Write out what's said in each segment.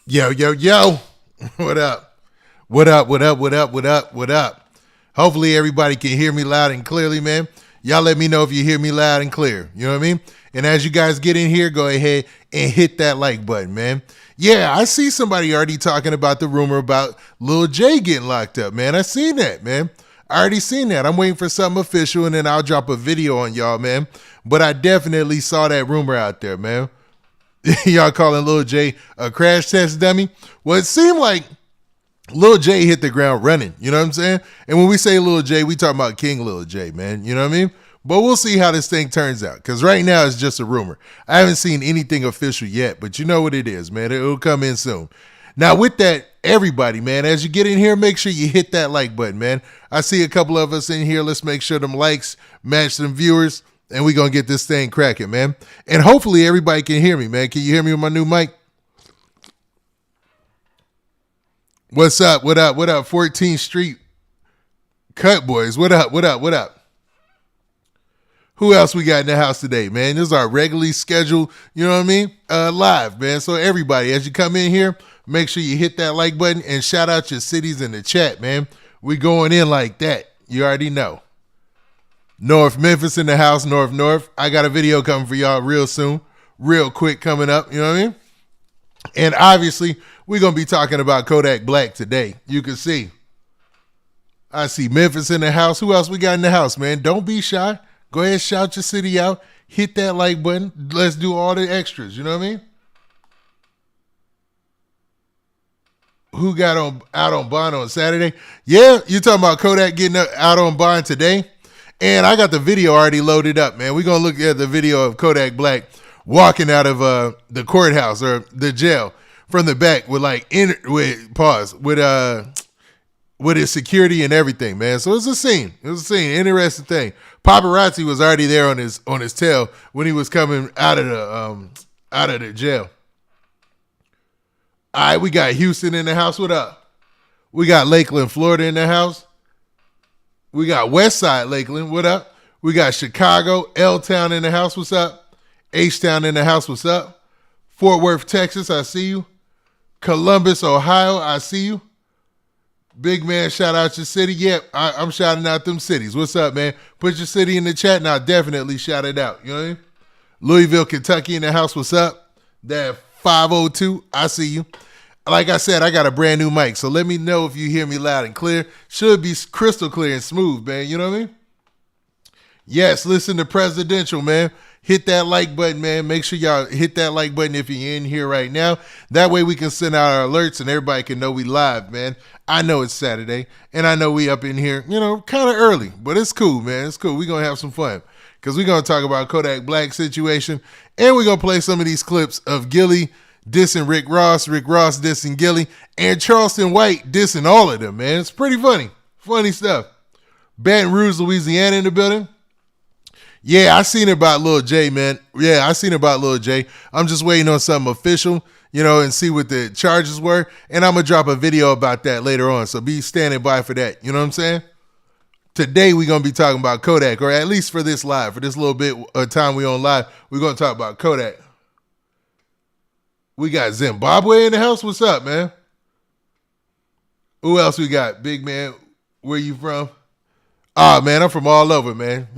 Yo, yo, yo. What up? What up? What up? What up? What up? What up? Hopefully everybody can hear me loud and clearly, man. Y'all let me know if you hear me loud and clear. You know what I mean? And as you guys get in here, go ahead and hit that like button, man. Yeah, I see somebody already talking about the rumor about Lil J getting locked up, man. I seen that, man. I already seen that. I'm waiting for something official, and then I'll drop a video on y'all, man. But I definitely saw that rumor out there, man. Y'all calling Lil J a crash test dummy? Well, it seemed like Lil J hit the ground running. You know what I'm saying? And when we say Lil J, we talking about King Lil J, man. You know what I mean? But we'll see how this thing turns out. Because right now it's just a rumor. I haven't seen anything official yet, but you know what it is, man. It'll come in soon. Now, with that, everybody, man, as you get in here, make sure you hit that like button, man. I see a couple of us in here. Let's make sure them likes match them viewers. And we're going to get this thing cracking, man. And hopefully everybody can hear me, man. Can you hear me with my new mic? What's up? What up? What up? 14th Street Cut Boys. What up? What up? What up? Who else we got in the house today, man? This is our regularly scheduled, you know what I mean? Live, man. So everybody, as you come in here, make sure you hit that like button and shout out your cities in the chat, man. We going in like that. You already know. North Memphis in the house, North. I got a video coming for y'all real soon, real quick coming up, you know what I mean? And obviously, we're going to be talking about Kodak Black today. You can see. I see Memphis in the house. Who else we got in the house, man? Don't be shy. Go ahead, shout your city out. Hit that like button. Let's do all the extras, you know what I mean? Who got out on bond on Saturday? Yeah, you talking about Kodak getting out on bond today? And I got the video already loaded up, man. We're going to look at the video of Kodak Black walking out of the courthouse or the jail from the back with with his security and everything, man. So it's a scene. It was a scene. Interesting thing. Paparazzi was already there on his tail when he was coming out of the jail. All right, we got Houston in the house. What up? We got Lakeland, Florida in the house. We got Westside Lakeland. What up? We got Chicago, L-Town in the house. What's up? H-Town in the house. What's up? Fort Worth, Texas. I see you. Columbus, Ohio. I see you. Big man, shout out your city. Yep, I'm shouting out them cities. What's up, man? Put your city in the chat and I'll definitely shout it out. You know what I mean? Louisville, Kentucky in the house. What's up? That 502. I see you. Like I said, I got a brand new mic, so let me know if you hear me loud and clear. Should be crystal clear and smooth, man. You know what I mean? Yes, listen to Presidential, man. Hit that like button, man. Make sure y'all hit that like button if you're in here right now. That way we can send out our alerts and everybody can know we live, man. I know it's Saturday, and I know we up in here, you know, kind of early, but it's cool, man. It's cool. We're going to have some fun because we're going to talk about Kodak Black situation, and we're going to play some of these clips of Gillie dissing Rick Ross dissing Gillie, and Charleston White dissing all of them, man. It's pretty funny. Funny stuff. Baton Rouge, Louisiana in the building. Yeah, I seen about Lil J, man. Yeah, I seen about Lil J. I'm just waiting on something official, you know, and see what the charges were. And I'm going to drop a video about that later on. So be standing by for that. You know what I'm saying? Today we're going to be talking about Kodak, or at least for this live, for this little bit of time we on live, we're going to talk about Kodak. We got Zimbabwe in the house. What's up, man? Who else we got? Big man, where you from? Ah, man, I'm from all over, man.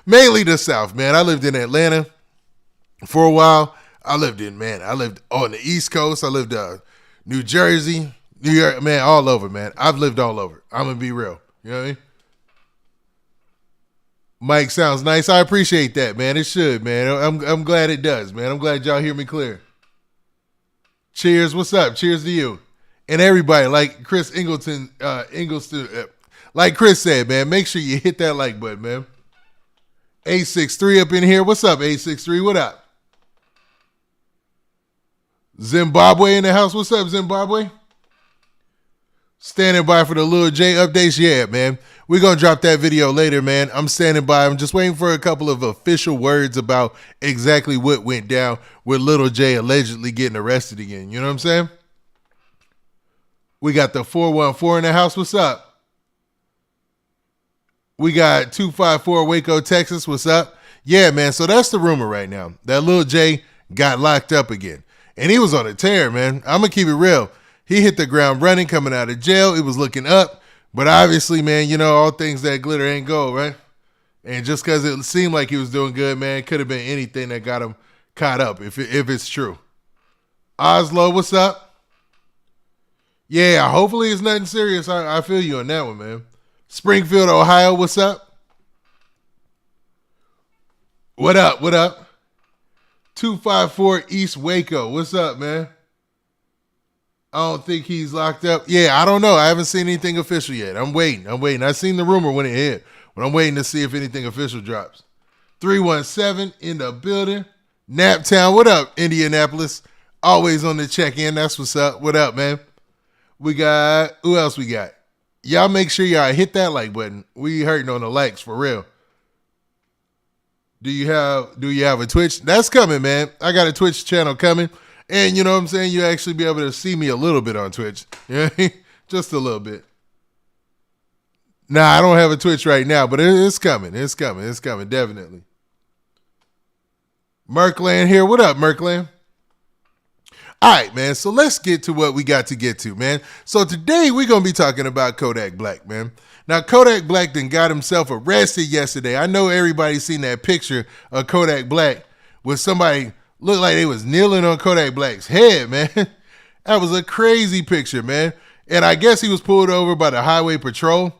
Mainly the South, man. I lived in Atlanta for a while. I lived on the East Coast. I lived New Jersey, New York, man, all over, man. I've lived all over. I'm going to be real. You know what I mean? Mike sounds nice. I appreciate that, man. It should, man. I'm glad it does, man. I'm glad y'all hear me clear. Cheers. What's up? Cheers to you. And everybody, like Chris Ingleton, like Chris said, man, make sure you hit that like button, man. 863 up in here. What's up, 863? What up? Zimbabwe in the house. What's up, Zimbabwe? Standing by for the Lil J updates. Yeah, man. We're going to drop that video later, man. I'm standing by. I'm just waiting for a couple of official words about exactly what went down with Lil J allegedly getting arrested again. You know what I'm saying? We got the 414 in the house. What's up? We got 254 Waco, Texas. What's up? Yeah, man. So that's the rumor right now that Lil J got locked up again. And he was on a tear, man. I'm going to keep it real. He hit the ground running coming out of jail. It was looking up. But obviously, man, you know, all things that glitter ain't gold, right? And just because it seemed like he was doing good, man, could have been anything that got him caught up if it's true. Oslo, what's up? Yeah, hopefully it's nothing serious. I feel you on that one, man. Springfield, Ohio, what's up? What up? 254 East Waco, what's up, man? I don't think he's locked up. Yeah, I don't know. I haven't seen anything official yet. I'm waiting. I seen the rumor when it hit, but I'm waiting to see if anything official drops. 317 in the building. Naptown, what up, Indianapolis? Always on the check-in. That's what's up. What up, man? We got, who else we got? Y'all make sure y'all hit that like button. We hurting on the likes for real. Do you have a Twitch? That's coming, man. I got a Twitch channel coming. And you know what I'm saying? You actually be able to see me a little bit on Twitch. You know? Just a little bit. Nah, I don't have a Twitch right now, but it's coming. It's coming, definitely. Merkland here. What up, Merkland? All right, man. So let's get to what we got to get to, man. So today we're going to be talking about Kodak Black, man. Now, Kodak Black then got himself arrested yesterday. I know everybody's seen that picture of Kodak Black with somebody looked like they was kneeling on Kodak Black's head, man. That was a crazy picture, man. And I guess he was pulled over by the highway patrol,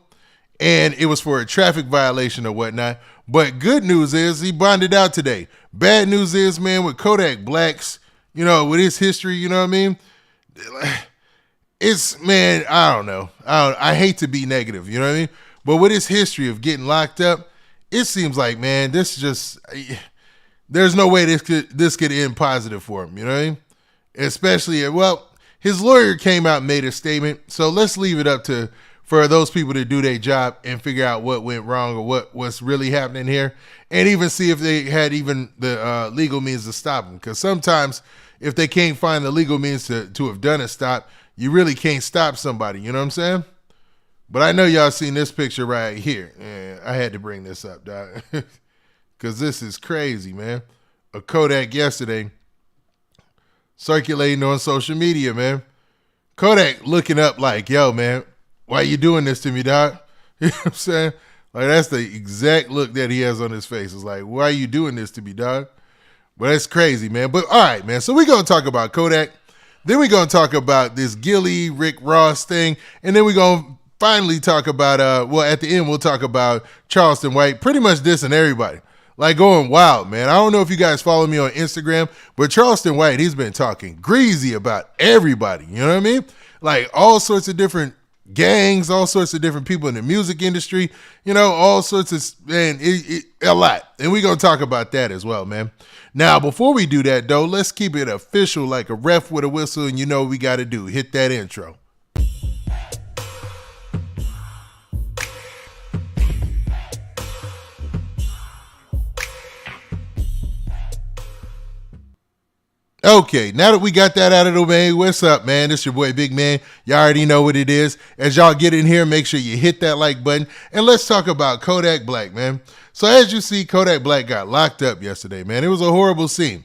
and it was for a traffic violation or whatnot. But good news is he bonded out today. Bad news is, man, with Kodak Black's, you know, with his history, you know what I mean? It's, man, I don't know. I hate to be negative, you know what I mean? But with his history of getting locked up, it seems like, man, this just... There's no way this could end positive for him, you know what I mean? Especially, well, his lawyer came out and made a statement, so let's leave it up for those people to do their job and figure out what went wrong or what's really happening here, and even see if they had even the legal means to stop him. Because sometimes if they can't find the legal means to have done a stop, you really can't stop somebody, you know what I'm saying? But I know y'all seen this picture right here. Yeah, I had to bring this up, dog. Because this is crazy, man. A Kodak yesterday circulating on social media, man. Kodak looking up like, yo, man, why you doing this to me, dog? You know what I'm saying? Like, that's the exact look that he has on his face. It's like, why are you doing this to me, dog? But that's crazy, man. But all right, man. So we're going to talk about Kodak. Then we're going to talk about this Gillie, Rick Ross thing. And then we're going to finally talk about, well, at the end, we'll talk about Charleston White pretty much dissing everybody. Like going wild, man. I don't know if you guys follow me on Instagram, but Charleston White, he's been talking greasy about everybody. You know what I mean? Like all sorts of different gangs, all sorts of different people in the music industry, you know, all sorts of, man, a lot. And we're going to talk about that as well, man. Now, before we do that, though, let's keep it official like a ref with a whistle, and you know what we got to do. Hit that intro. Okay, now that we got that out of the way, what's up, man? This your boy, Big Man. Y'all already know what it is. As y'all get in here, make sure you hit that like button. And let's talk about Kodak Black, man. So as you see, Kodak Black got locked up yesterday, man. It was a horrible scene.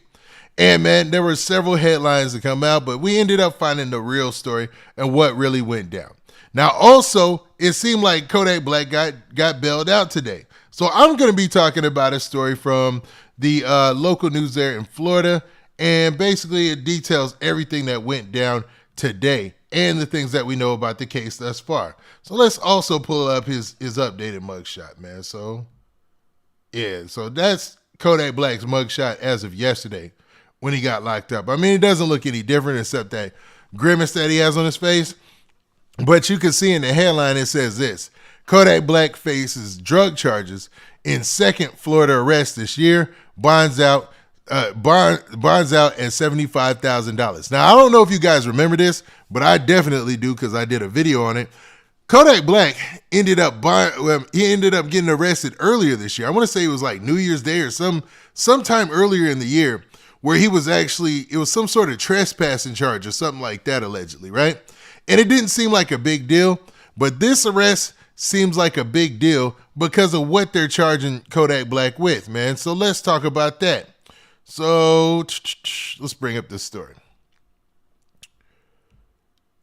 And, man, there were several headlines to come out, but we ended up finding the real story and what really went down. Now, also, it seemed like Kodak Black got bailed out today. So I'm going to be talking about a story from the local news there in Florida. And basically it details everything that went down today and the things that we know about the case thus far. So let's also pull up his updated mugshot, man. So, yeah, so that's Kodak Black's mugshot as of yesterday when he got locked up. I mean, it doesn't look any different except that grimace that he has on his face. But you can see in the headline, it says this: Kodak Black faces drug charges in second Florida arrest this year, bonds out at $75,000. Now, I don't know if you guys remember this, but I definitely do because I did a video on it. Kodak Black ended up getting arrested earlier this year. I want to say it was like New Year's Day or sometime earlier in the year, where it was some sort of trespassing charge or something like that, allegedly, right? And it didn't seem like a big deal, but this arrest seems like a big deal because of what they're charging Kodak Black with, man. So let's talk about that. So let's bring up this story.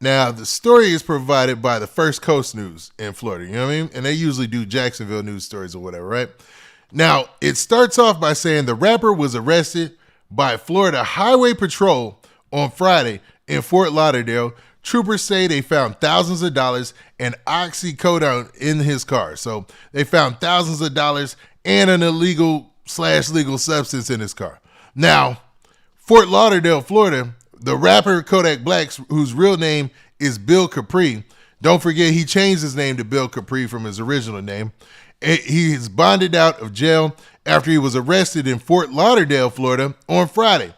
Now, the story is provided by the First Coast News in Florida, you know what I mean? And they usually do Jacksonville news stories or whatever, right? Now, it starts off by saying the rapper was arrested by Florida Highway Patrol on Friday in Fort Lauderdale. Troopers say they found thousands of dollars and oxycodone in his car. So they found thousands of dollars and an illegal/legal substance in his car. Now, Fort Lauderdale, Florida, the rapper Kodak Black, whose real name is Bill Capri, don't forget he changed his name to Bill Capri from his original name. He is bonded out of jail after he was arrested in Fort Lauderdale, Florida on Friday.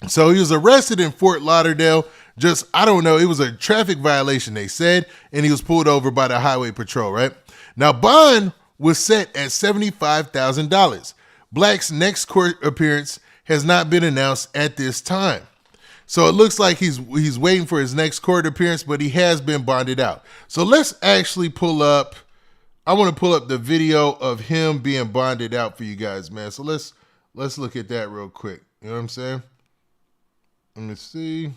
So he was arrested in Fort Lauderdale. It was a traffic violation, they said, and he was pulled over by the Highway Patrol, right? Now, bond was set at $75,000. Black's next court appearance has not been announced at this time. So it looks like he's waiting for his next court appearance, but he has been bonded out. So let's actually I want to pull up the video of him being bonded out for you guys, man. So let's look at that real quick. You know what I'm saying? Let me see.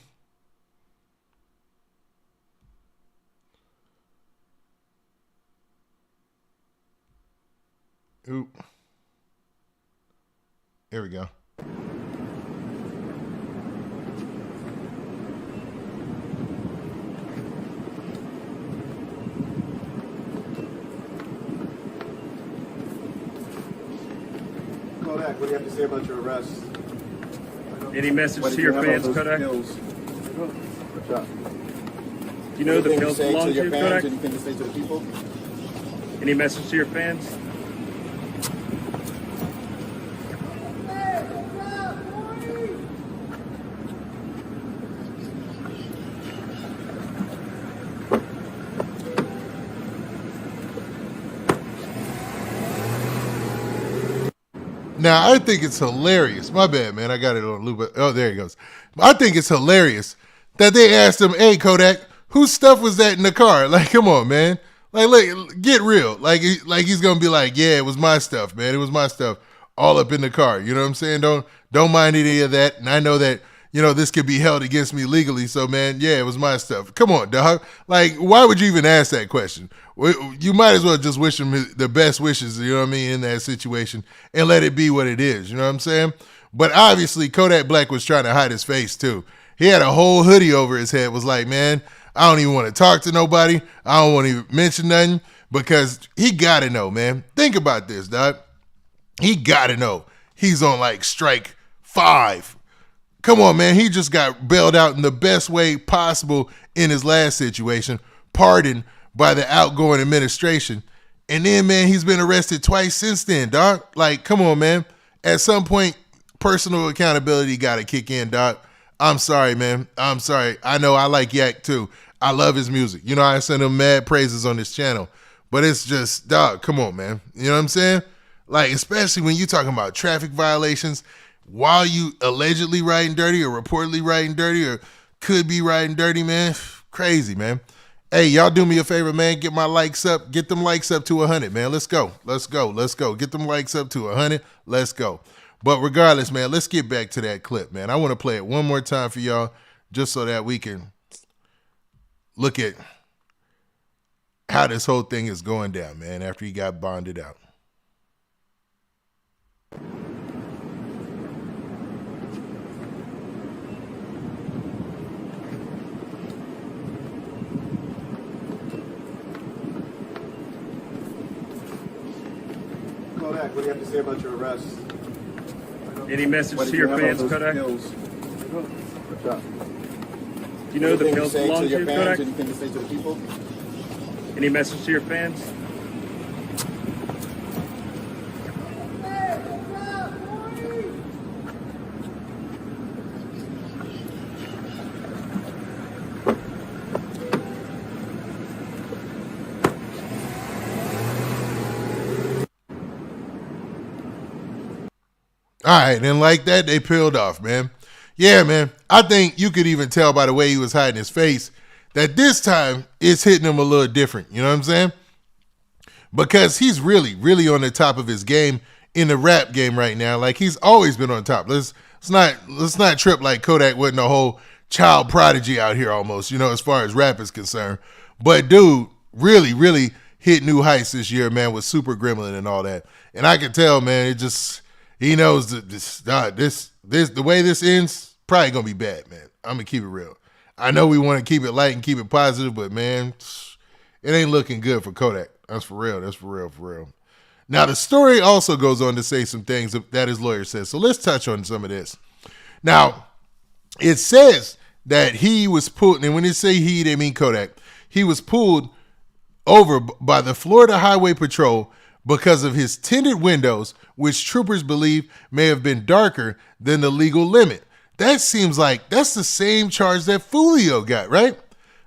Oop. Here we go. Kodak, what do you have to say about your arrest? Any message to your fans, Kodak? What's up? Do you know the pills belong to you, Kodak? Anything to say to the people? Any message to your fans? Now, I think it's hilarious. My bad, man. I got it on loop. Oh, there he goes. I think it's hilarious that they asked him, hey, Kodak, whose stuff was that in the car? Like, come on, man. Like, get real. Like he's going to be like, yeah, it was my stuff, man. It was my stuff all up in the car. You know what I'm saying? Don't mind any of that. And I know that, this could be held against me legally. So, man, yeah, it was my stuff. Come on, dog. Like, why would you even ask that question? You might as well just wish him the best wishes, you know what I mean, in that situation and let it be what it is, you know what I'm saying? But obviously, Kodak Black was trying to hide his face, too. He had a whole hoodie over his head, was like, man, I don't even want to talk to nobody. I don't want to even mention nothing because he got to know, man. Think about this, dog. He got to know he's on, like, strike 5. Come on, man. He just got bailed out in the best way possible in his last situation, pardoned by the outgoing administration. And then, man, he's been arrested twice since then, dog. Like, come on, man. At some point, personal accountability got to kick in, dog. I'm sorry, man. I'm sorry. I know I like Yak, too. I love his music. I send him mad praises on this channel. But it's just, dog, come on, man. You know what I'm saying? Like, especially when you're talking about traffic violations, while you allegedly riding dirty or reportedly riding dirty or could be riding dirty, man, crazy, man. Hey, y'all do me a favor, man. Get my likes up. Get them likes up to 100, man. Let's go. Let's go. Let's go. Get them likes up to 100. Let's go. But regardless, man, let's get back to that clip, man. I want to play it one more time for y'all just so that we can look at how this whole thing is going down, man, after he got bonded out. Kodak, what do you have to say about your arrest? Any message to your fans, Kodak? What's up? Do you know the pills belong to you, Kodak? Anything to say to the people? Any message to your fans? All right, and like that, they peeled off, man. Yeah, man. I think you could even tell by the way he was hiding his face that this time it's hitting him a little different. You know what I'm saying? Because he's really, really on the top of his game in the rap game right now. Like, he's always been on top. Let's not trip like Kodak wasn't a whole child prodigy out here almost, you know, as far as rap is concerned. But dude, really, really hit new heights this year, man, with Super Gremlin and all that. And I can tell, man, it just, he knows that the way this ends, probably gonna be bad, man. I'm gonna keep it real. I know we want to keep it light and keep it positive, but man, it ain't looking good for Kodak. That's for real. That's for real, for real. Now, the story also goes on to say some things that his lawyer says. So let's touch on some of this. Now, it says that he was pulled, and when they say he, they mean Kodak. He was pulled over by the Florida Highway Patrol because of his tinted windows, which troopers believe may have been darker than the legal limit. That seems like that's the same charge that Fulio got, right?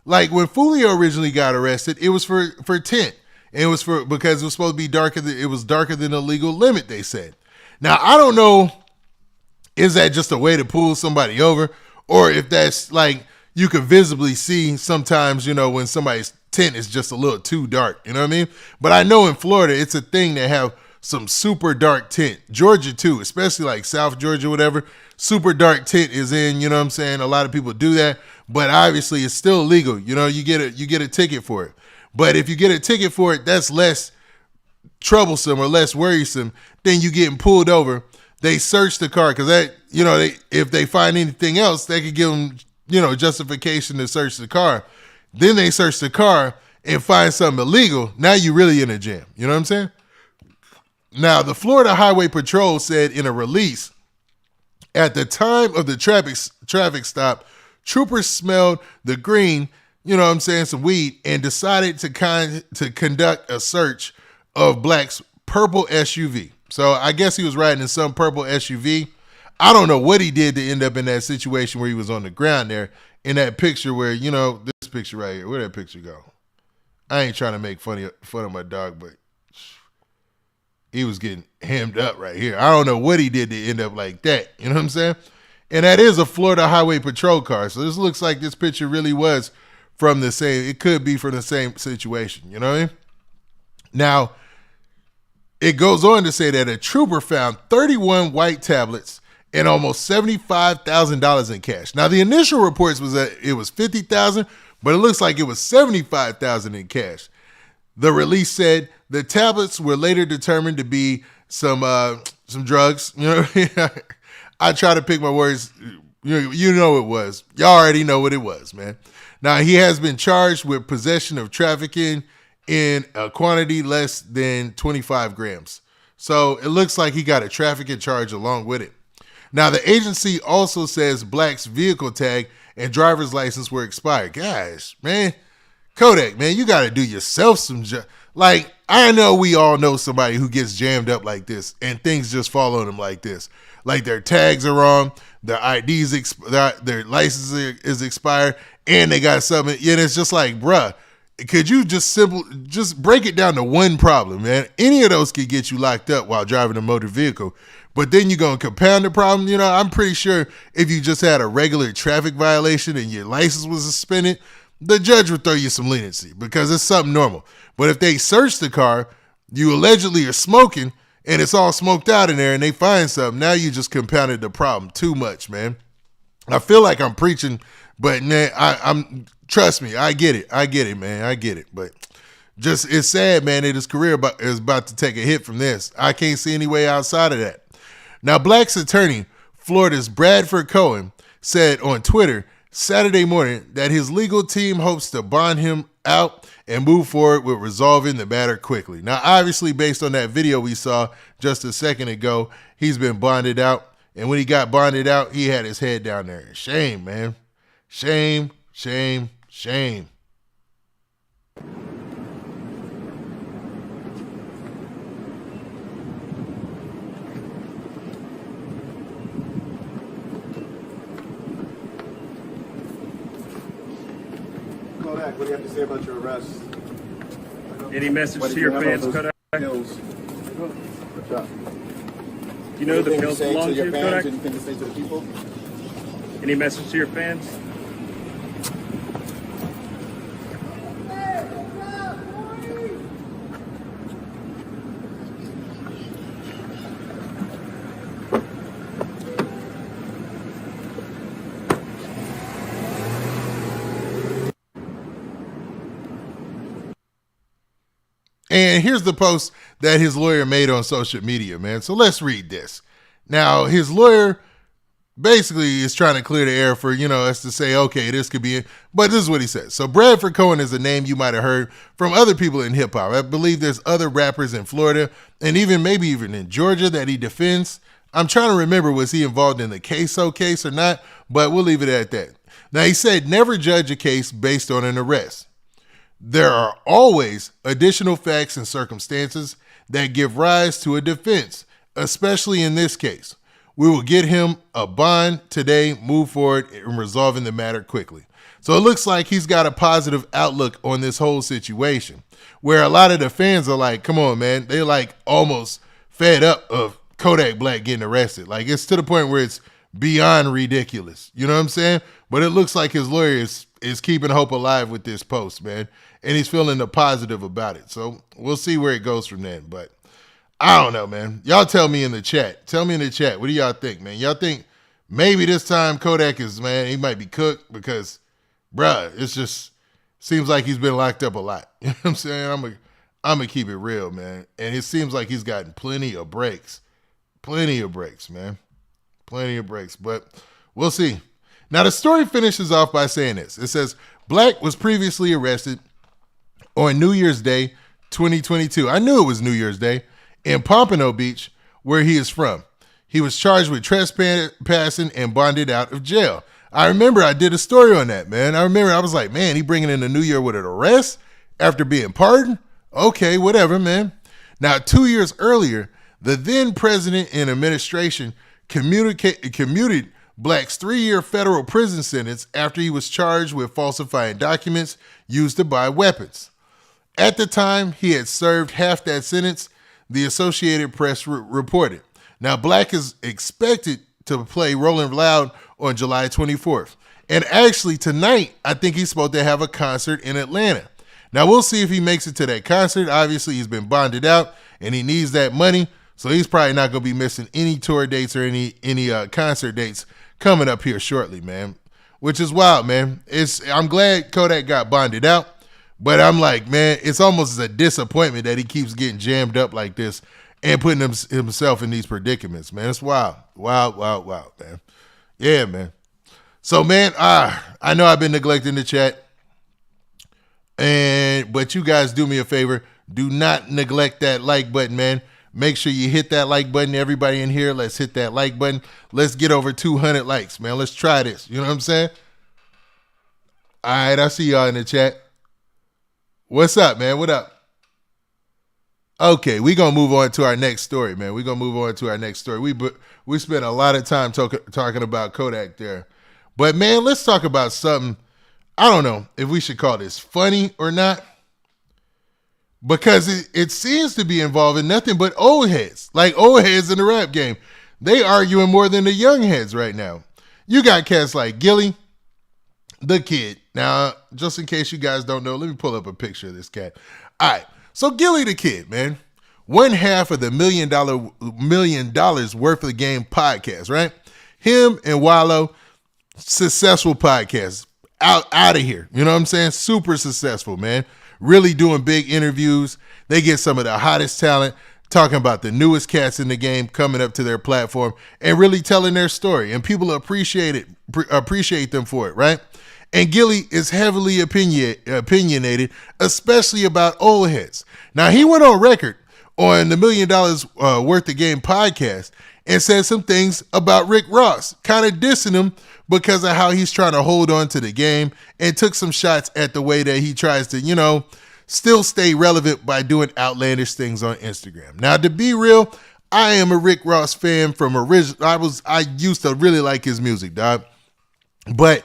Like when Fulio originally got arrested, it was for tint. And it was because it was supposed to be darker than the legal limit, they said. Now, I don't know, is that just a way to pull somebody over? Or if that's like, you can visibly see sometimes, you know, when somebody's tint is just a little too dark, you know what I mean? But I know in Florida, it's a thing to have some super dark tint. Georgia too, especially like South Georgia, whatever. Super dark tint is in, you know what I'm saying? A lot of people do that, but obviously it's still illegal. You know, you get a ticket for it. But if you get a ticket for it, that's less troublesome or less worrisome than you getting pulled over. They search the car because that, you know, if they find anything else, they could give them, you know, justification to search the car. Then they search the car and find something illegal. Now you're really in a jam. You know what I'm saying? Now, the Florida Highway Patrol said in a release, at the time of the traffic stop, troopers smelled the green, you know what I'm saying, some weed, and decided to conduct a search of Black's purple SUV. So I guess he was riding in some purple SUV. I don't know what he did to end up in that situation where he was on the ground there in that picture where, you know, this picture right here, where'd that picture go? I ain't trying to make fun of my dog, but he was getting hemmed up right here. I don't know what he did to end up like that. You know what I'm saying? And that is a Florida Highway Patrol car. So this looks like this picture really was from the same, it could be from the same situation. You know what I mean? Now, it goes on to say that a trooper found 31 white tablets and almost $75,000 in cash. Now, the initial reports was that it was $50,000, but it looks like it was $75,000 in cash. The release said the tablets were later determined to be some drugs. You know, I try to pick my words. You know it was. Y'all already know what it was, man. Now, he has been charged with possession of trafficking in a quantity less than 25 grams. So it looks like he got a trafficking charge along with it. Now, the agency also says Black's vehicle tag and driver's license were expired. Guys, man, Kodak, man, you got to do yourself some like, I know we all know somebody who gets jammed up like this and things just fall on them like this. Like their tags are wrong, their IDs, their license is expired, and they got something. Yeah, it's just like, bruh, could you just break it down to one problem, man? Any of those could get you locked up while driving a motor vehicle. But then you're going to compound the problem. You know, I'm pretty sure if you just had a regular traffic violation and your license was suspended, the judge would throw you some leniency because it's something normal. But if they search the car, you allegedly are smoking, and it's all smoked out in there, and they find something, now you just compounded the problem too much, man. I feel like I'm preaching, but man, I'm trust me, I get it, man, I get it. But just it's sad, man, that his career is about to take a hit from this. I can't see any way outside of that. Now, Black's attorney, Florida's Bradford Cohen, said on Twitter Saturday morning that his legal team hopes to bond him out and move forward with resolving the matter quickly. Now, obviously, based on that video we saw just a second ago, he's been bonded out. And when he got bonded out, he had his head down there. Shame, man. Shame, shame, shame. Kodak, what do you have to say about your arrest? Any message What to did your you have fans, on those Kodak? pills? Good job. Do you know the Anything pills say belong to to your you, fans? Kodak? Anything to say to the people? Any message to your fans? And here's the post that his lawyer made on social media, man. So let's read this. Now, his lawyer basically is trying to clear the air for, us to say, okay, this could be it. But this is what he says. So Bradford Cohen is a name you might have heard from other people in hip hop. I believe there's other rappers in Florida and maybe even in Georgia that he defends. I'm trying to remember, was he involved in the Queso case or not? But we'll leave it at that. Now, he said, never judge a case based on an arrest. There are always additional facts and circumstances that give rise to a defense, especially in this case. We will get him a bond today, move forward in resolving the matter quickly. So it looks like he's got a positive outlook on this whole situation, where a lot of the fans are like, come on, man. They're like almost fed up of Kodak Black getting arrested. Like, it's to the point where it's beyond ridiculous. You know what I'm saying? But it looks like his lawyer is keeping hope alive with this post, man. And he's feeling the positive about it. So we'll see where it goes from then. But I don't know, man. Y'all tell me in the chat. Tell me in the chat. What do y'all think, man? Y'all think maybe this time Kodak he might be cooked? Because, bruh, it's just seems like he's been locked up a lot. You know what I'm saying? I'm going to keep it real, man. And it seems like he's gotten plenty of breaks. Plenty of breaks, man. Plenty of breaks. But we'll see. Now, the story finishes off by saying this. It says, Black was previously arrested on New Year's Day, 2022. I knew it was New Year's Day. In Pompano Beach, where he is from. He was charged with trespassing and bonded out of jail. I remember I did a story on that, man. I was like, man, he bringing in the new year with an arrest after being pardoned? Okay, whatever, man. Now, 2 years earlier, the then president and administration commuted Black's 3-year federal prison sentence after he was charged with falsifying documents used to buy weapons. At the time, he had served half that sentence, the Associated Press reported. Now, Black is expected to play Rolling Loud on July 24th. And actually, tonight, I think he's supposed to have a concert in Atlanta. Now, we'll see if he makes it to that concert. Obviously, he's been bonded out, and he needs that money. So he's probably not going to be missing any tour dates or any concert dates coming up here shortly, man. Which is wild, man. I'm glad Kodak got bonded out. But I'm like, man, it's almost a disappointment that he keeps getting jammed up like this and putting himself in these predicaments, man. It's wild. Wild, wild, wild, man. Yeah, man. So, man, I know I've been neglecting the chat. But you guys do me a favor. Do not neglect that like button, man. Make sure you hit that like button. Everybody in here, let's hit that like button. Let's get over 200 likes, man. Let's try this. You know what I'm saying? All right, I see y'all in the chat. What's up, man? What up? Okay, we're going to move on to our next story, man. We spent a lot of time talking about Kodak there. But, man, let's talk about something. I don't know if we should call this funny or not. Because it seems to be involving nothing but old heads. Like old heads in the rap game. They arguing more than the young heads right now. You got cats like Gillie, the Kid. Now, just in case you guys don't know, let me pull up a picture of this cat. All right. So Gillie the Kid, man. One half of the $1 million worth of the game podcast, right? Him and Wallow, successful podcast. Out of here. You know what I'm saying? Super successful, man. Really doing big interviews. They get some of the hottest talent, talking about the newest cats in the game coming up to their platform and really telling their story. And people appreciate them for it, right? And Gillie is heavily opinionated, especially about old heads. Now, he went on record on the $1 million worth of game podcast and said some things about Rick Ross, kind of dissing him because of how he's trying to hold on to the game, and took some shots at the way that he tries to, still stay relevant by doing outlandish things on Instagram. Now, to be real, I am a Rick Ross fan from original. I used to really like his music, dog. But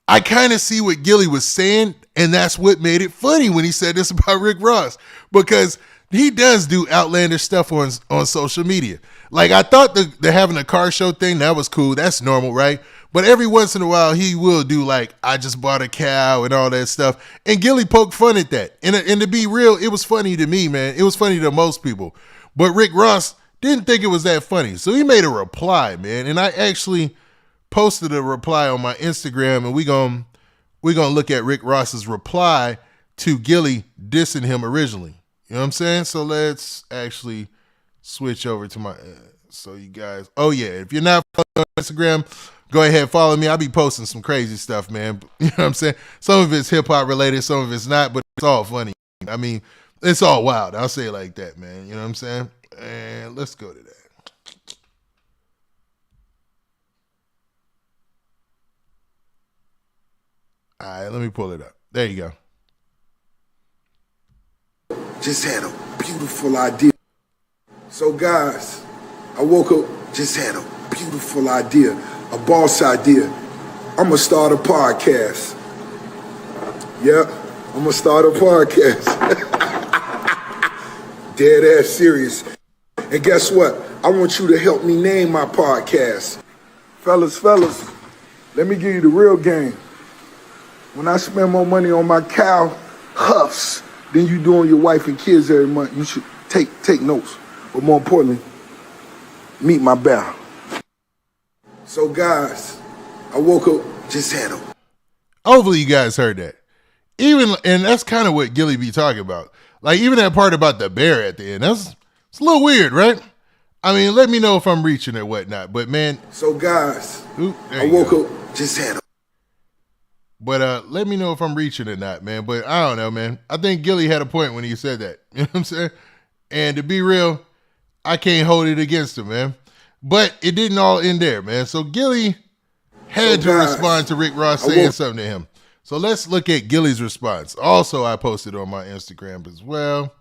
I kind of see what Gillie was saying, and that's what made it funny when he said this about Rick Ross, because he does do outlandish stuff on social media. Like, I thought the having a car show thing, that was cool. That's normal, right? But every once in a while, he will do like, I just bought a cow and all that stuff. And Gillie poked fun at that. And to be real, it was funny to me, man. It was funny to most people. But Rick Ross didn't think it was that funny. So he made a reply, man. And I actually posted a reply on my Instagram. And we're gonna look at Rick Ross's reply to Gillie dissing him originally. You know what I'm saying? So let's actually switch over to my, so you guys, oh yeah, if you're not following on Instagram, go ahead, follow me. I'll be posting some crazy stuff, man. You know what I'm saying? Some of it's hip hop related, some of it's not, but it's all funny. I mean, it's all wild. I'll say it like that, man. You know what I'm saying? And let's go to that. All right, let me pull it up. There you go. Just had a beautiful idea. So guys, I woke up, just had a beautiful idea, a boss idea. I'm gonna start a podcast. Yeah, I'm gonna start a podcast. Dead ass serious. And guess what? I want you to help me name my podcast. Fellas, let me give you the real game. When I spend more money on my cow huffs than you do on your wife and kids every month, you should take notes. But more importantly, meet my bear. So guys, I woke up, just had a... Hopefully you guys heard that. And that's kind of what Gillie be talking about. Like even that part about the bear at the end, it's a little weird, right? I mean, let me know if I'm reaching or whatnot. But man, so guys, I woke up, just had a... But let me know if I'm reaching or not, man. But I don't know, man. I think Gillie had a point when he said that. You know what I'm saying? And to be real, I can't hold it against him, man. But it didn't all end there, man. So Gillie had to respond to Rick Ross saying something to him. So let's look at Gillie's response. Also, I posted on my Instagram as well.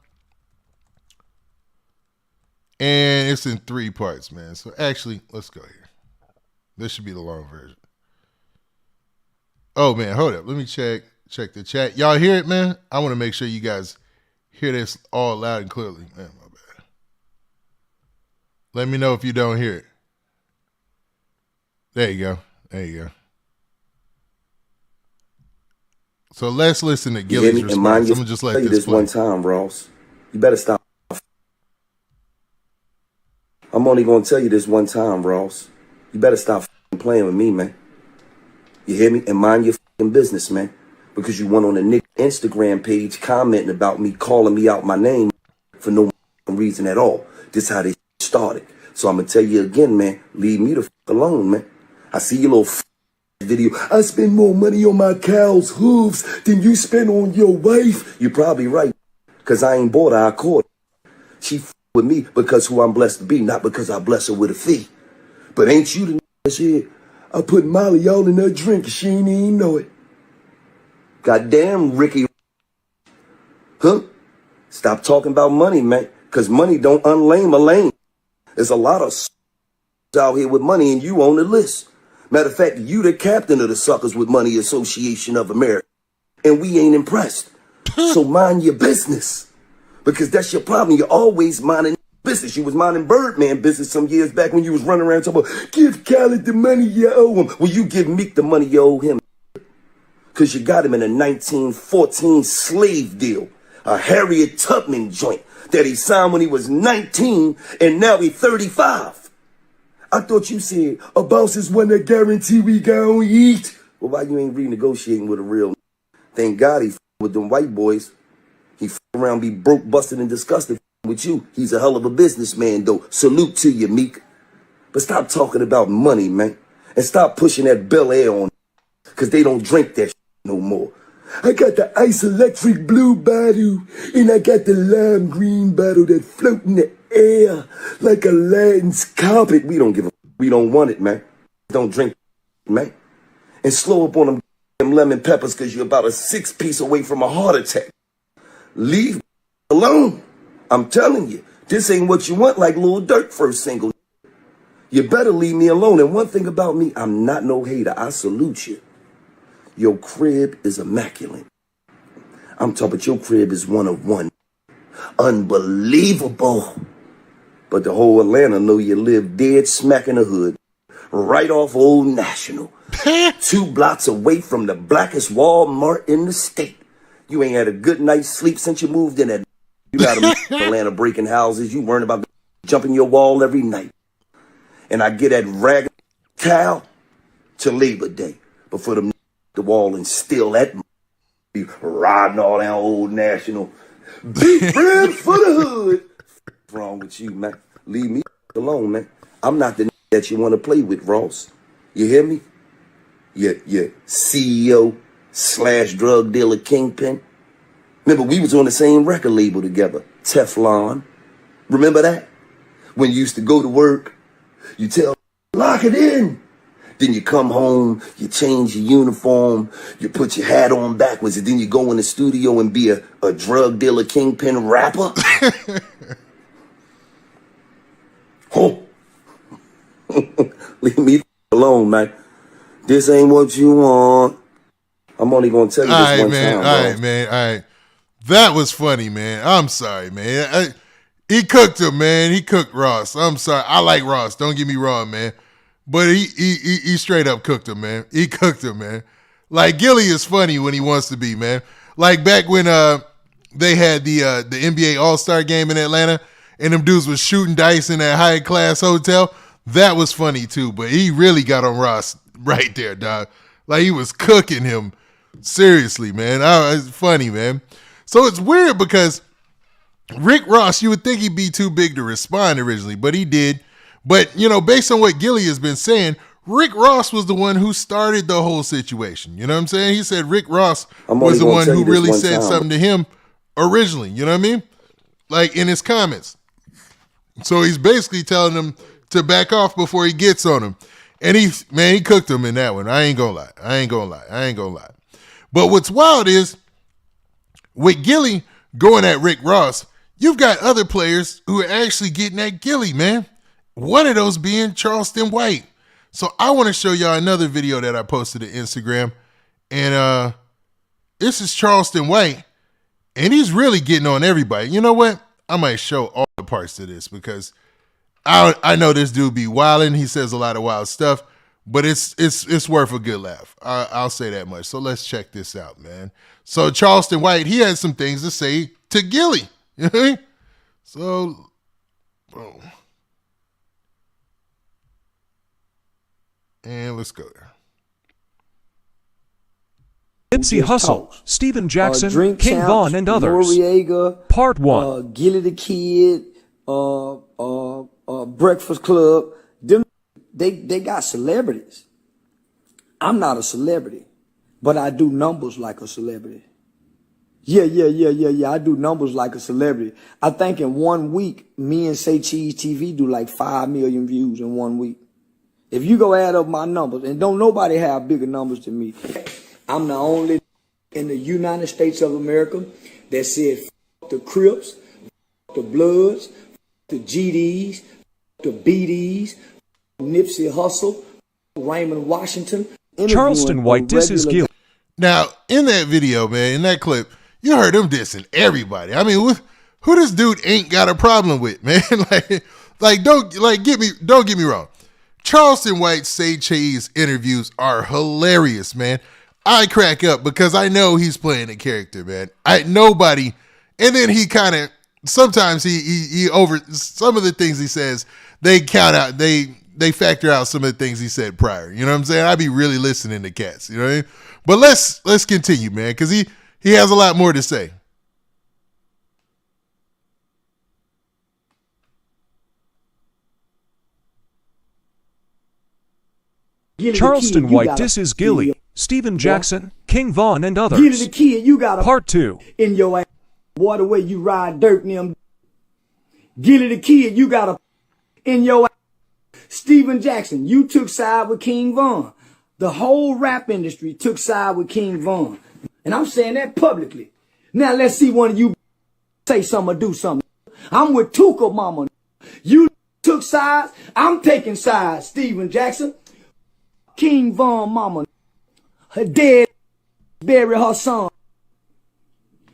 And it's in 3 parts, man. So actually, let's go here. This should be the long version. Oh, man, hold up. Let me check the chat. Y'all hear it, man? I want to make sure you guys hear this all loud and clearly. Man, my bad. Let me know if you don't hear it. There you go. There you go. So let's listen to Gillie's response. I'm going to just let this play. One time, Ross. You better stop. I'm only going to tell you this one time, Ross. You better stop playing with me, man. You hear me? And mind your business, man. Because you went on the Nick Instagram page commenting about me, calling me out my name for no reason at all. This is how they started. So I'm going to tell you again, man, leave me the alone, man. I see your little video. I spend more money on my cow's hooves than you spend on your wife. You're probably right. Because I ain't bought her, I caught her. She with me because who I'm blessed to be, not because I bless her with a fee. But ain't you the shit? I put Molly all in her drink and she ain't even know it. Goddamn, Ricky. Huh? Stop talking about money, man. Because money don't unlame a lane. There's a lot of out here with money and you on the list. Matter of fact, you the captain of the Suckers with Money Association of America. And we ain't impressed. So mind your business. Because that's your problem. You're always minding business. You was minding Birdman business some years back when you was running around talking about, give Khaled the money you owe him. Well, you give Meek the money you owe him. Because you got him in a 1914 slave deal. A Harriet Tubman joint that he signed when he was 19 and now he's 35. I thought you said a boss is one that guarantee we gon' eat. Well, why you ain't renegotiating with a real? Thank God he with them white boys. He around be broke, busted, and disgusted with you. He's a hell of a businessman, though. Salute to you, Meek. But stop talking about money, man. And stop pushing that Bel Air on. Because they don't drink that no more. I got the ice electric blue bottle. And I got the lime green bottle that float in the air like Aladdin's carpet. We don't want it, man. Don't drink, man. And slow up on them lemon peppers because you're about a 6-piece away from a heart attack. Leave alone. I'm telling you, this ain't what you want like Lil Durk first single. You better leave me alone. And one thing about me, I'm not no hater. I salute you. Your crib is immaculate. I'm talking about your crib is one of one. Unbelievable. But the whole Atlanta know you live dead smack in the hood. Right off Old National. 2 blocks away from the blackest Walmart in the state. You ain't had a good night's sleep since you moved in that. You got Atlanta breaking houses. You weren't about jumping your wall every night. And I get that ragged cow to Labor Day. But for them the wall and still that be riding all down Old National. Big bread for the hood. What's wrong with you, man? Leave me alone, man. I'm not the that you want to play with, Ross. You hear me? Your CEO / drug dealer kingpin. Remember, we was on the same record label together, Teflon. Remember that? When you used to go to work, you tell, lock it in. Then you come home, you change your uniform, you put your hat on backwards, and then you go in the studio and be a drug dealer kingpin rapper. Oh. Leave me alone, man. This ain't what you want. I'm only gonna tell you this one time. All right, man. All right. That was funny, man. I'm sorry, man. He cooked him, man. He cooked Ross. I'm sorry. I like Ross. Don't get me wrong, man. But he straight up cooked him, man. He cooked him, man. Like, Gillie is funny when he wants to be, man. Like back when they had the NBA All-Star game in Atlanta and them dudes was shooting dice in that high-class hotel. That was funny, too. But he really got on Ross right there, dog. Like, he was cooking him. Seriously, man. It's funny, man. So it's weird because Rick Ross, you would think he'd be too big to respond originally, but he did. But, you know, based on what Gillie has been saying, Rick Ross was the one who started the whole situation. You know what I'm saying? He said Rick Ross was the one who really said something to him originally. You know what I mean? Like, in his comments. So he's basically telling him to back off before he gets on him. And he cooked him in that one. I ain't gonna lie. But what's wild is, with Gillie going at Rick Ross, you've got other players who are actually getting at Gillie, man. One of those being Charleston White. So I want to show y'all another video that I posted to Instagram. And this is Charleston White. And he's really getting on everybody. You know what? I might show all the parts to this because I know this dude be wilding. He says a lot of wild stuff. But it's worth a good laugh. I'll say that much. So let's check this out, man. So Charleston White, he had some things to say to Gillie. You know what I mean? So, boom. And let's go there. Nipsey Hussle, Steven Jackson, Drink King Champs, Von, and others. Noriega, Part 1. Gillie the Kid, Breakfast Club. Them, they got celebrities. I'm not a celebrity, but I do numbers like a celebrity. Yeah. I do numbers like a celebrity. I think in 1 week, me and Say Cheese TV do like 5 million views in 1 week. If you go add up my numbers, and don't nobody have bigger numbers than me. I'm the only in the United States of America that said f the Crips, f the Bloods, f the GDs, f the BDs, Nipsey Hussle, Raymond Washington. Charleston White disses Gillie. Now, in that video, man, in that clip, you heard him dissing everybody. I mean, who this dude ain't got a problem with, man? Don't get me wrong. Charleston White's Say Cheese interviews are hilarious, man. I crack up because I know he's playing a character, man. And then he kind of, sometimes he over, some of the things he says, they count out, they factor out some of the things he said prior. You know what I'm saying? I be really listening to cats, you know what I mean? But let's continue, man, because he has a lot more to say. Charleston White disses Gillie, Steven Jackson, King Von, and others. Gillie the Kid, you got a Part 2. in your ass. What the way you ride dirt in them. Gillie the Kid, you got a in your ass. Steven Jackson, you took side with King Von. The whole rap industry took side with King Von. And I'm saying that publicly. Now let's see one of you say something or do something. I'm with Tuka Mama. You took sides. I'm taking sides, Steven Jackson. King Von Mama. Her dead, bury her son.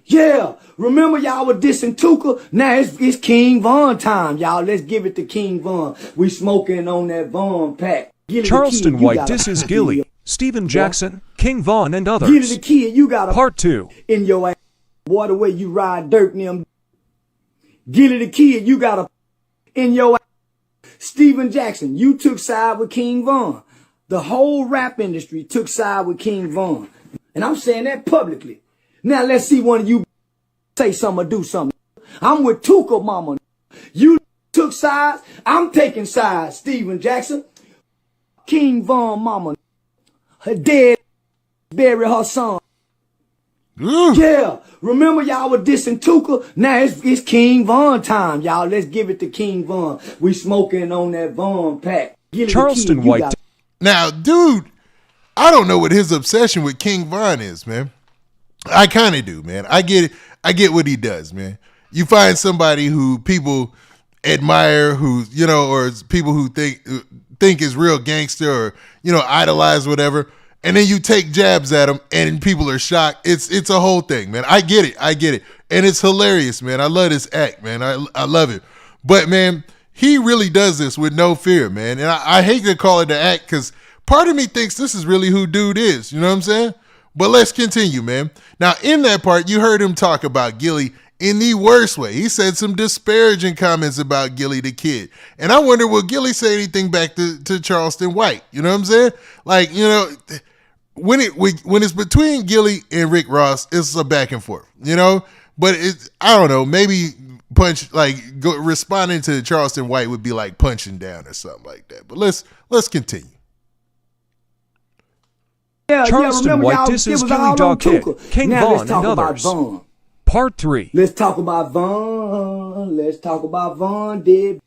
Yeah, remember y'all were dissing Tuka? Now it's King Von time, y'all. Let's give it to King Von. We smoking on that Von pack. Charleston White disses Gillie, Steven Jackson, King Von, and others. Gillie the Kid, you got a Part 2. in your ass. What the way you ride dirt in them. Gillie the Kid, you got a in your ass. Steven Jackson, you took side with King Von. The whole rap industry took side with King Von. And I'm saying that publicly. Now let's see one of you say something or do something. I'm with Tuka mama. You took sides. I'm taking sides. Steven Jackson. King Von mama. Her dead bury her son. Ooh. Yeah. Remember y'all were dissing Tuka? Now it's King Von time, y'all. Let's give it to King Von. We smoking on that Von pack. Charleston White. Now, dude, I don't know what his obsession with King Von is, man. I kind of do, man. I get it. I get what he does, man. You find somebody who people admire, who, you know, or people who think is real gangster or, you know, idolize whatever, and then you take jabs at him and people are shocked. It's a whole thing, man. I get it. And it's hilarious, man. I love this act, man. I love it. But, man, he really does this with no fear, man. And I hate to call it an act because part of me thinks this is really who dude is. You know what I'm saying? But let's continue, man. Now, in that part, you heard him talk about Gillie in the worst way. He said some disparaging comments about Gillie the Kid. And I wonder, will Gillie say anything back to Charleston White? You know what I'm saying? Like, you know, when it's between Gillie and Rick Ross, it's a back and forth, you know? But I don't know, maybe responding to Charleston White would be like punching down or something like that. But let's continue. Charleston White disses Gillie Dog Kid, King Von, and others. Part 3. Let's talk about Von. Let's talk about Von. Dead.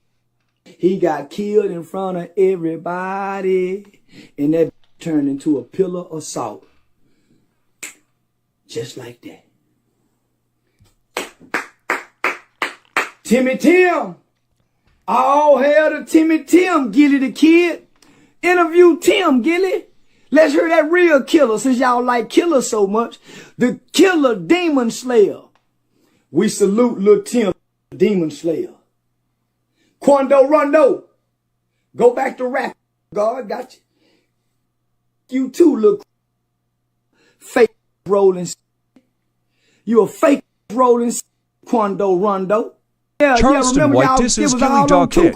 He got killed in front of everybody. And that turned into a pillar of salt. Just like that. Timmy Tim. All hail to Timmy Tim, Gillie the Kid. Interview Tim, Gillie. Let's hear that real killer, since y'all like killer so much. The killer demon slayer. We salute Lil Tim, demon slayer. Quando Rondo. Go back to rap. God got you. You too, look fake rolling. You a fake rolling Quando Rondo. Charleston White disses Gillie Dog Kid.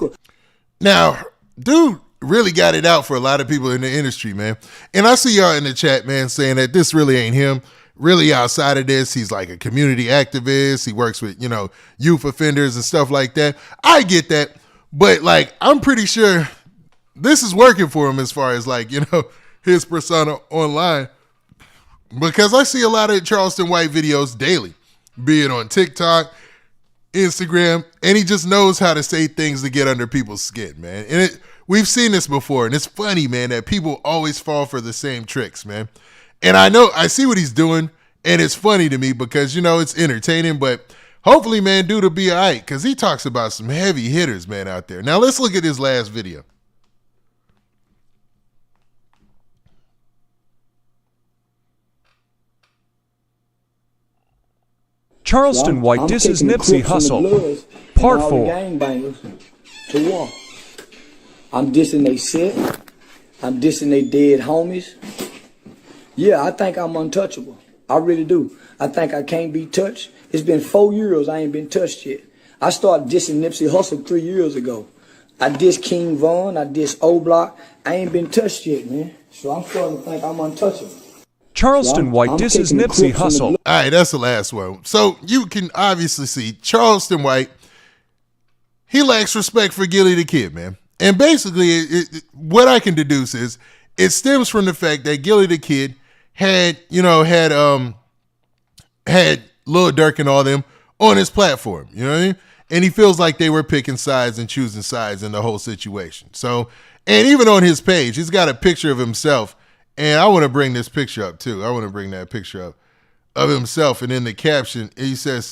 Now, dude really got it out for a lot of people in the industry, man. And I see y'all in the chat, man, saying that this really ain't him. Really outside of this, he's like a community activist. He works with, you know, youth offenders and stuff like that. I get that. But, like, I'm pretty sure this is working for him as far as, like, you know, his persona online. Because I see a lot of Charleston White videos daily, be it on TikTok, Instagram, and he just knows how to say things to get under people's skin, man. And we've seen this before, and it's funny, man, that people always fall for the same tricks, man. And I see what he's doing, and it's funny to me because, you know, it's entertaining, but hopefully, man, dude will be all right because he talks about some heavy hitters, man, out there. Now, let's look at his last video. Charleston White disses Nipsey Hussle. Part 4. To war. I'm dissing they set. I'm dissing they dead homies. Yeah, I think I'm untouchable. I really do. I think I can't be touched. It's been 4 years I ain't been touched yet. I started dissing Nipsey Hussle 3 years ago. I dissed King Von. I dissed O-Block. I ain't been touched yet, man. So I'm starting to think I'm untouchable. Charleston White disses Nipsey Hussle. All right, that's the last one. So you can obviously see Charleston White, he lacks respect for Gillie the Kid, man. And basically, what I can deduce is it stems from the fact that Gillie the Kid had Lil Durk and all them on his platform, you know what I mean? And he feels like they were picking sides and choosing sides in the whole situation. So, and even on his page, he's got a picture of himself. And I want to bring this picture up too. I want to bring that picture up of himself. And in the caption, he says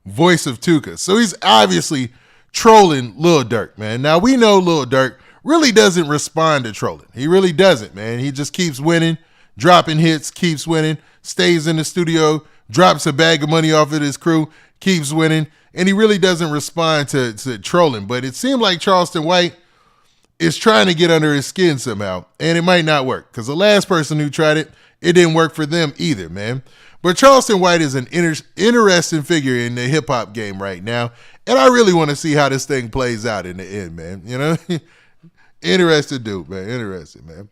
voice of Tuka. So he's obviously trolling Lil Durk, man. Now we know Lil Durk really doesn't respond to trolling. He really doesn't, man. He just keeps winning, dropping hits, keeps winning, stays in the studio, drops a bag of money off of his crew, keeps winning. And he really doesn't respond to trolling. But it seemed like Charleston White is trying to get under his skin somehow, and it might not work because the last person who tried it, it didn't work for them either, man. But Charleston White is an interesting figure in the hip-hop game right now, and I really want to see how this thing plays out in the end, man. You know? Interested dude, man. Interested, man.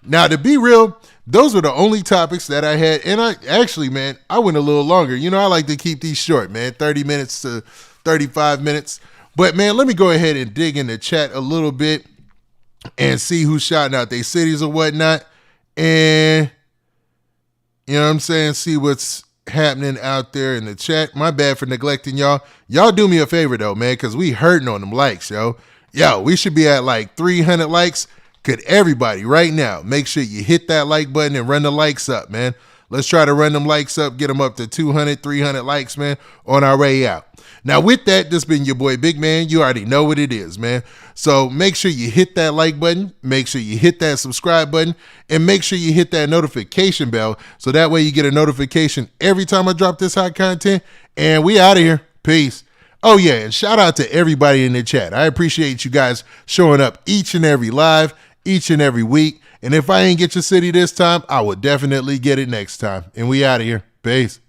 Now, to be real, those were the only topics that I had. And I actually, man, I went a little longer. You know, I like to keep these short, man, 30 minutes to 35 minutes. But, man, let me go ahead and dig in the chat a little bit and see who's shouting out their cities or whatnot. And, you know what I'm saying, see what's happening out there in the chat. My bad for neglecting y'all. Y'all do me a favor, though, man, because we hurting on them likes, yo. Yo, we should be at like 300 likes. Could everybody right now make sure you hit that like button and run the likes up, man. Let's try to run them likes up, get them up to 200, 300 likes, man, on our way out. Now, with that, this been your boy Big Man. You already know what it is, man. So make sure you hit that like button, make sure you hit that subscribe button, and make sure you hit that notification bell so that way you get a notification every time I drop this hot content. And we out of here. Peace. Oh, yeah, and shout out to everybody in the chat. I appreciate you guys showing up each and every live, each and every week. And if I ain't get your city this time, I will definitely get it next time. And we out of here. Peace.